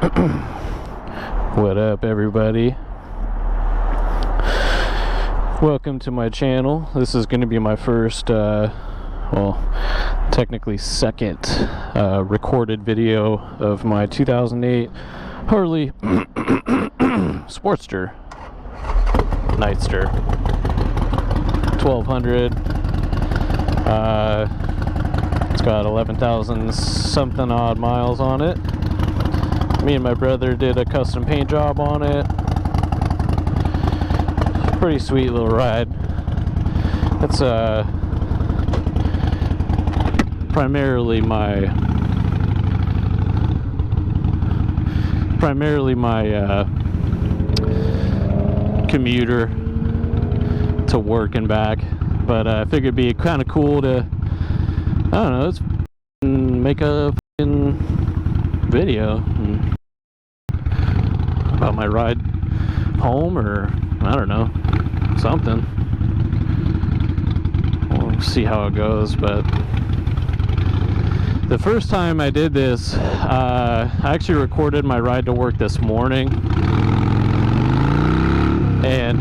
What up, everybody? Welcome to my channel. This is going to be my first, well, technically second recorded video of my 2008 Harley Sportster Nightster 1200. It's got 11,000 something odd miles on it. Me and my brother did a custom paint job on it. Pretty sweet little ride. It's primarily my commuter to work and back, but I figured it'd be kind of cool to, I don't know, let's make a video about my ride home, or I don't know, something. We'll see how it goes. But the first time I did this, I actually recorded my ride to work this morning, and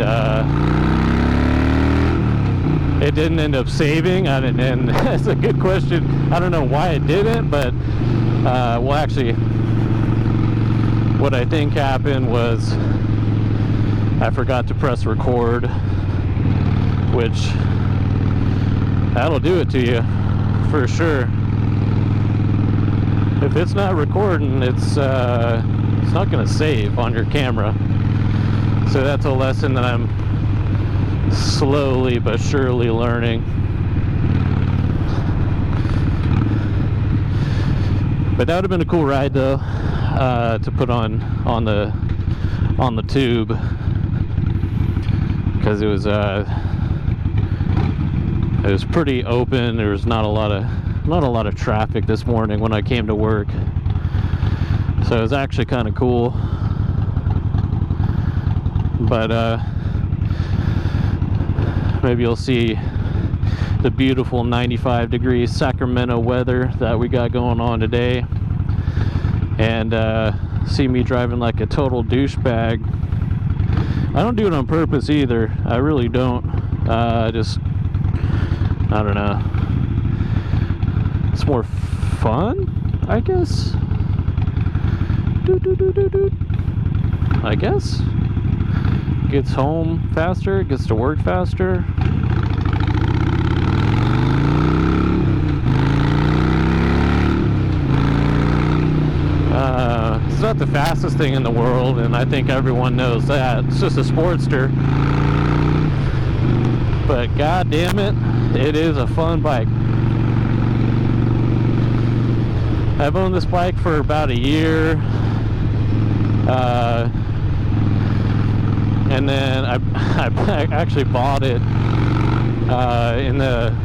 it didn't end up saving. And that's a good question. I don't know why it didn't, but well, actually, what I think happened was I forgot to press record, which that'll do it to you for sure. If it's not recording, it's not going to save on your camera. So that's a lesson that I'm slowly but surely learning. But that would have been a cool ride, though, to put on the tube, because it was pretty open. There was not a lot of traffic this morning when I came to work, so it was actually kind of cool. But maybe you'll see the beautiful 95-degree Sacramento weather that we got going on today, and see me driving like a total douchebag. I don't do it on purpose either. I really don't. I don't know. It's more fun, I guess. I guess. Gets home faster, gets to work faster. It's not the fastest thing in the world, and I think everyone knows that. It's just a Sportster. But god damn it, it is a fun bike. I've owned this bike for about a year. And then I actually bought it in the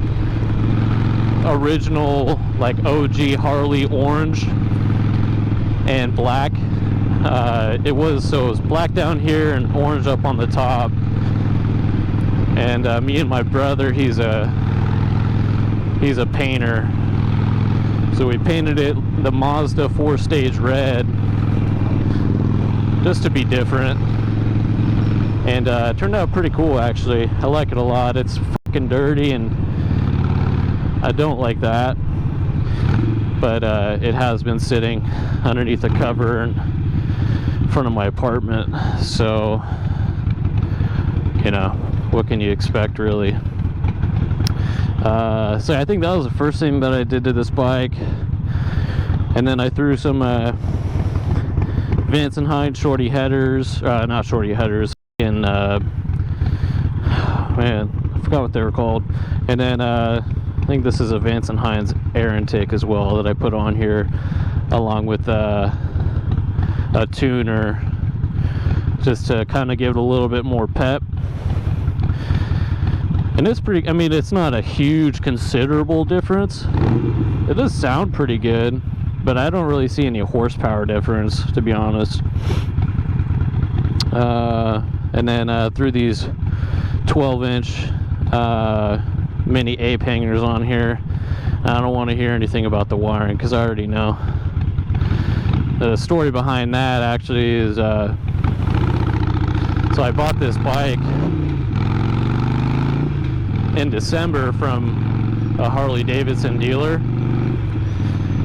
original, like, OG Harley orange and black. It was black down here and orange up on the top. And me and my brother, he's a painter, so we painted it the Mazda 4-stage red just to be different. And it turned out pretty cool, actually. I like it a lot. It's fucking dirty, and I don't like that. But it has been sitting underneath the cover in front of my apartment. So, you know, what can you expect, really? So I think that was the first thing that I did to this bike. And then I threw some Vance and Hines shorty headers. Not shorty headers. In man, I forgot what they were called. And then I think this is a Vance and Hines air intake as well that I put on here, along with a tuner, just to kind of give it a little bit more pep. And it's pretty, I mean, it's not a huge considerable difference. It does sound pretty good, but I don't really see any horsepower difference, to be honest. And then through these 12-inch mini ape hangers on here. I don't want to hear anything about the wiring, because I already know. The story behind that actually is, so I bought this bike in December from a Harley Davidson dealer,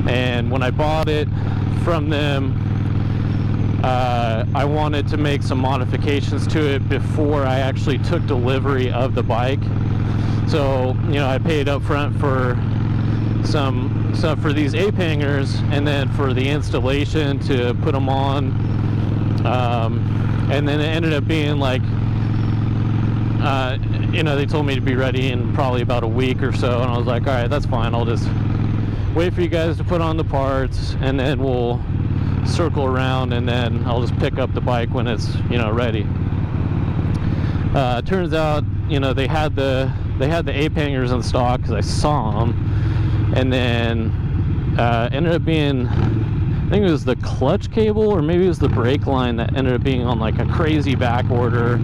and when I bought it from them, I wanted to make some modifications to it before I actually took delivery of the bike. So, you know, I paid up front for some stuff for these ape hangers, and then for the installation to put them on, and then it ended up being like, you know, they told me to be ready in probably about a week or so, and I was like, all right, that's fine, I'll just wait for you guys to put on the parts, and then we'll circle around, and then I'll just pick up the bike when it's, you know, ready. Turns out, you know, they had the ape hangers in stock because I saw them, and then ended up being, I think it was the clutch cable, or maybe it was the brake line that ended up being on like a crazy back order,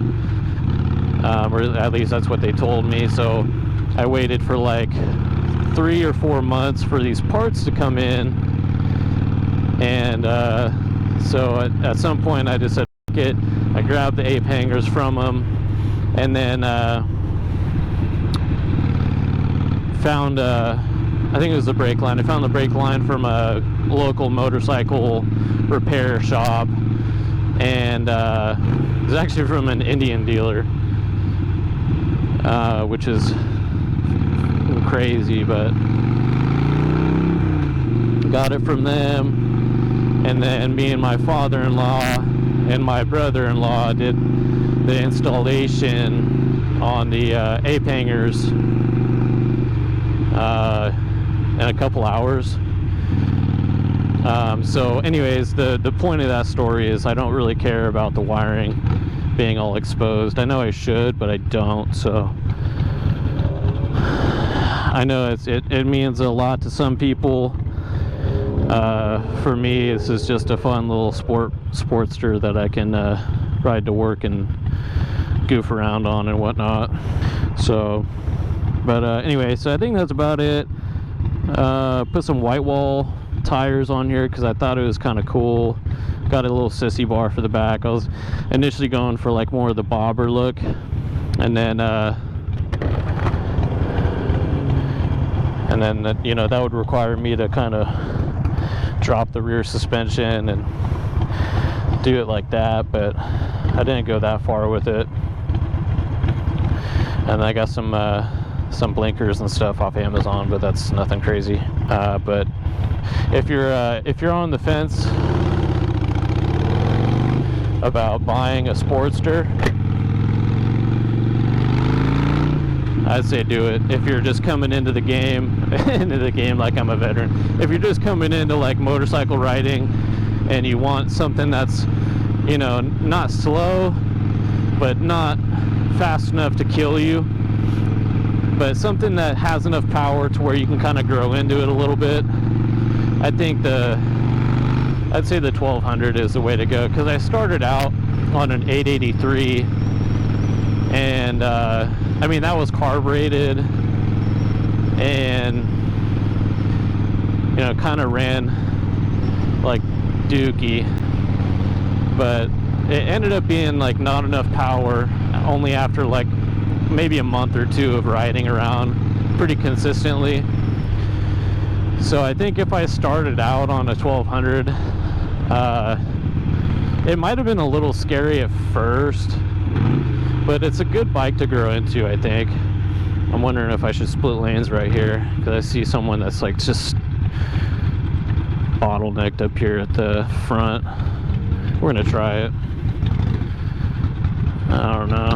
or at least that's what they told me. So I waited for like 3 or 4 months for these parts to come in, and so at some point I just said, fuck it. I grabbed the ape hangers from them, and then found, I think it was the brake line. I found the brake line from a local motorcycle repair shop, and it was actually from an Indian dealer, which is crazy, but got it from them. And then me and my father-in-law and my brother-in-law did the installation on the ape hangers in a couple hours. So anyways, the point of that story is I don't really care about the wiring being all exposed. I know I should, but I don't. So I know it means a lot to some people. For me, this is just a fun little Sportster that I can ride to work and goof around on and whatnot. So, but anyway, so I think that's about it. Put some white wall tires on here because I thought it was kind of cool. Got a little sissy bar for the back. I was initially going for like more of the bobber look, and then you know, that would require me to kind of drop the rear suspension and do it like that, but I didn't go that far with it. And I got some blinkers and stuff off Amazon, but that's nothing crazy. But if you're on the fence about buying a Sportster, I'd say do it. If you're just coming into the game like I'm a veteran, if you're just coming into like motorcycle riding and you want something that's, you know, not slow but not fast enough to kill you, but something that has enough power to where you can kind of grow into it a little bit, I think I'd say the 1200 is the way to go, because I started out on an 883, and I mean, that was carbureted and, you know, kind of ran like dookie, but it ended up being like not enough power only after like maybe a month or two of riding around pretty consistently. So I think if I started out on a 1200, it might have been a little scary at first, but it's a good bike to grow into, I think. I'm wondering if I should split lanes right here, because I see someone that's like just bottlenecked up here at the front. We're gonna try it. I don't know.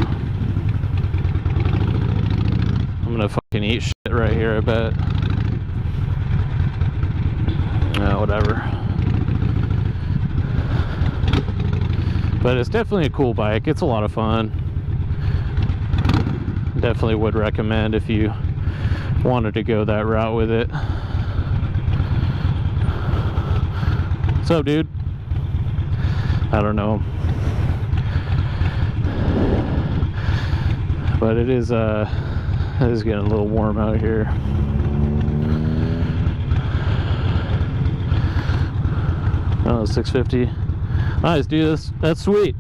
I'm gonna fucking eat shit right here, I bet. Whatever. But it's definitely a cool bike. It's a lot of fun. Definitely would recommend if you wanted to go that route with it. What's up, dude? I don't know. But it is getting a little warm out here. Oh, 650. Nice, dude. That's sweet.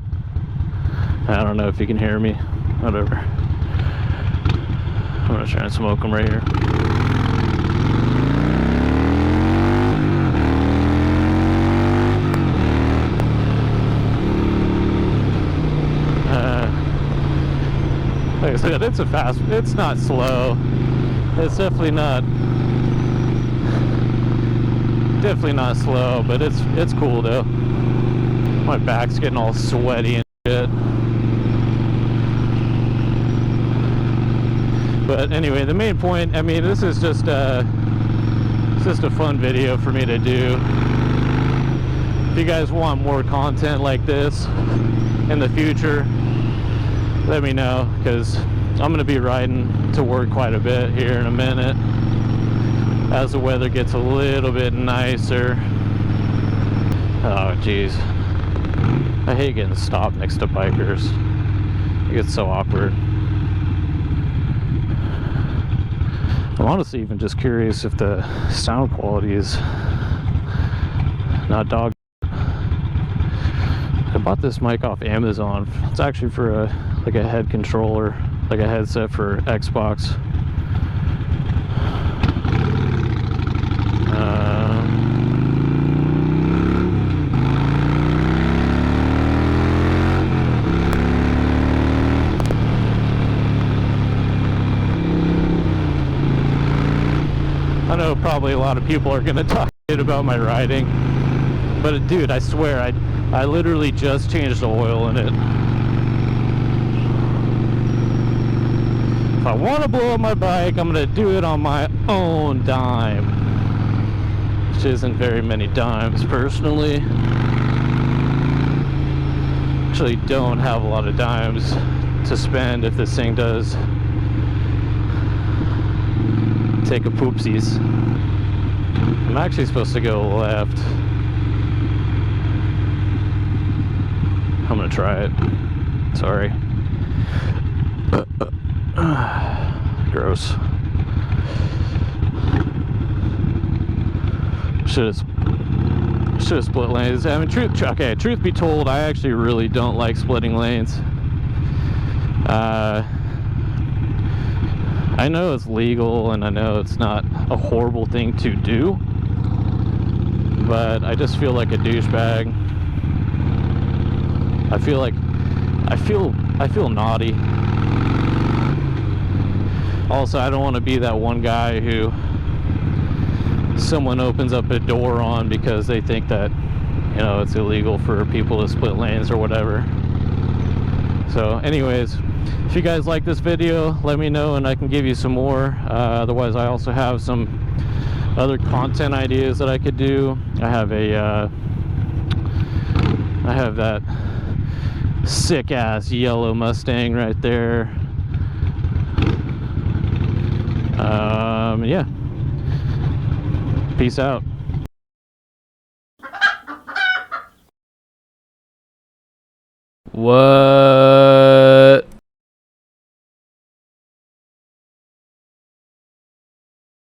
I don't know if you can hear me. Whatever. I'm gonna try and smoke them right here. Like I said, it's not slow. It's definitely not slow, but it's cool though. My back's getting all sweaty and shit. But anyway, the main point, I mean, this is just a fun video for me to do. If you guys want more content like this in the future, let me know, because I'm going to be riding to work quite a bit here in a minute as the weather gets a little bit nicer. Oh jeez, I hate getting stopped next to bikers. It gets so awkward. I'm honestly even just curious if the sound quality is not dog. I bought this mic off Amazon. It's actually for like a head controller, like a headset for Xbox. I know probably a lot of people are gonna talk shit about my riding, but dude, I swear, I literally just changed the oil in it. If I want to blow up my bike, I'm gonna do it on my own dime, which isn't very many dimes personally. Actually don't have a lot of dimes to spend if this thing does take a poopsies. I'm actually supposed to go left. I'm gonna try it. Sorry. Gross. Should have split lanes. I mean, truth be told, I actually really don't like splitting lanes. I know it's legal and I know it's not a horrible thing to do, but I just feel like a douchebag. I feel naughty. Also, I don't want to be that one guy who someone opens up a door on because they think that, you know, it's illegal for people to split lanes or whatever. So anyways, if you guys like this video, let me know and I can give you some more. Otherwise, I also have some other content ideas that I could do. I have that sick ass yellow Mustang right there. Yeah. Peace out. What?